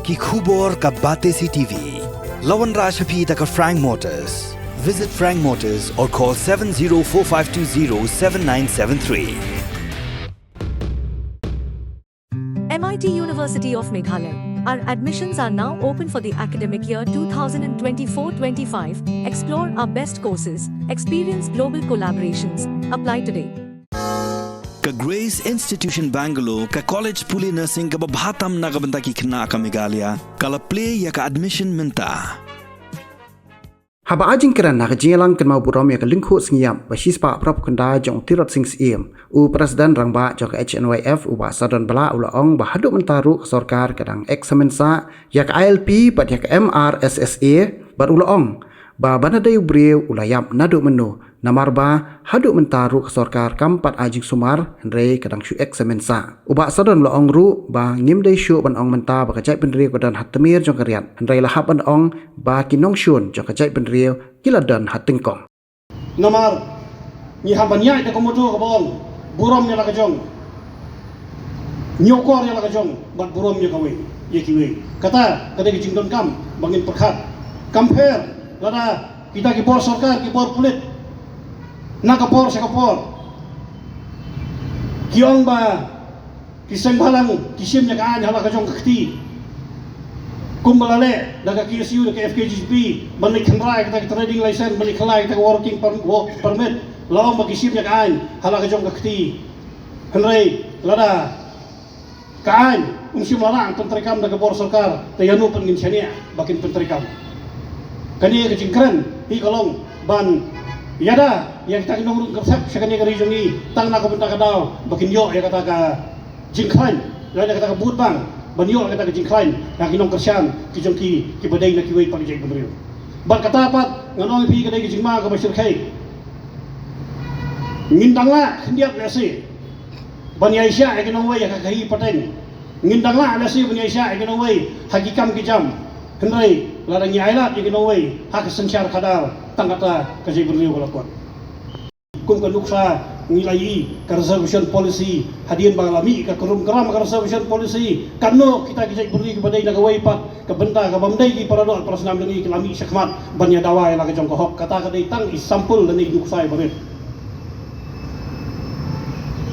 ki khubor ka Batesi TV. Lawan Rashaphi taka Frank Motors. Visit Frank Motors or call 7045207973. MIT University of Meghalaya. Our admissions are now open for the academic year 2024-25. Explore our best courses, experience global collaborations. Apply today. Ka Grace Institution Bangalore ka College Puli Nursing ka babhatam na kabanta ki khna ka Meghalaya kala play ya ka admission minta. Haba ajing keran nak jelang kan mau buram ya ka lingku sengiam basis pa prop kenda jong tirot sing siem u presiden rangba jong HNYF u ba sadon bala ulaong ba haduk mentaru sorkar kadang examensa ya ka ILP bat ya ka MRSSA bat ulaong ba banadai breu ulayam nadu menu namar ba haduk mentaru sorkar kampat ajing sumar henrei kadang syu examensa u ba sadon ulaong ru ba ngimdai syu ban ong menta ba kajai penri kodan hatmir jong karian henrei lahap ban ong ba kinong syun jong kajai penri kila dan hatingkong namar ni habanya ita komodo kabon buram nya lakajong nyokor nya lakajong bat buram nya kawe ye kiwe kata kadai jingdon kam bangin perkhat compare lada kita kipor sarkar kipor pulit na kapor sa kapor kiong ba kiseng balang kisim nya kaan hala kajong kakti kumbalale daga KSU daga FKGP balik khandrai kita trading license balik khalai kita working permit lawan magisip nya kaan hala kajong kakti khandrai lada kaan umsim larang pentrikam daga bor sarkar tayanu pengin syania bakin pentrikam kani kejingkran hi kolong ban yada yang kita kinong kapsap sakanya ka region ni tang na ko punta ka daw bakin yo ya kata ka jingkran lada kata ka butbang banyo kata ka jingkran na kinong kersyam kijong ki baday na kiway pag jay benrio ban katapat nganong pi kadai kijingma ka basir khay ngindang la hindiap lasi ban yaisya ay kinong way ka kahi paten ngindang la lasi ban yaisya ay kinong way hagikam kijam henry ladang yailat yung kinaway hak sensyar kadar tangkata kasi berliw kalakon kum kanuksa ngilayi ka reservation policy hadian bangalami ka keram ka reservation policy kano kita kisay berliw kepada nagaway pat kabenta ka bamday ki para doon para senam lagi kilami syakmat banya daway la kajong kahok kata kaday tang isampul dan inuksay barit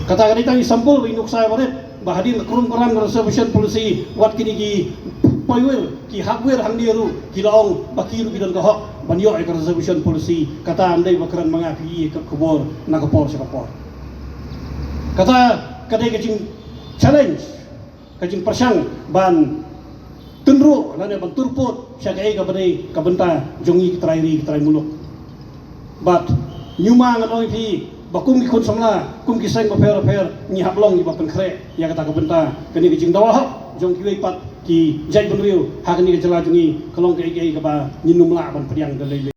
kata kaday tang isampul inuksay barit bahadin keram ka reservation policy wat kini ki Paywer ki hagwer hang diru ki laong bakiru ki dan kahok banyo ay reservation policy kata andai bakaran mga pi ke kubor na kapor sa kapor kata kadai kajing challenge kajing persang ban tunru lane ban turpot sya kai ka badai ka benta jongi ki trai muluk but nyuma ngaloi pi bakum ki kun samla kum ki seng ba fer ni hablong ni ba penkre ya kata ka benta kani kajing dawah jong ki wei pat ki jai benriu hakni ke jela jungi kalong ke ka ba ninum la ban pediang dalai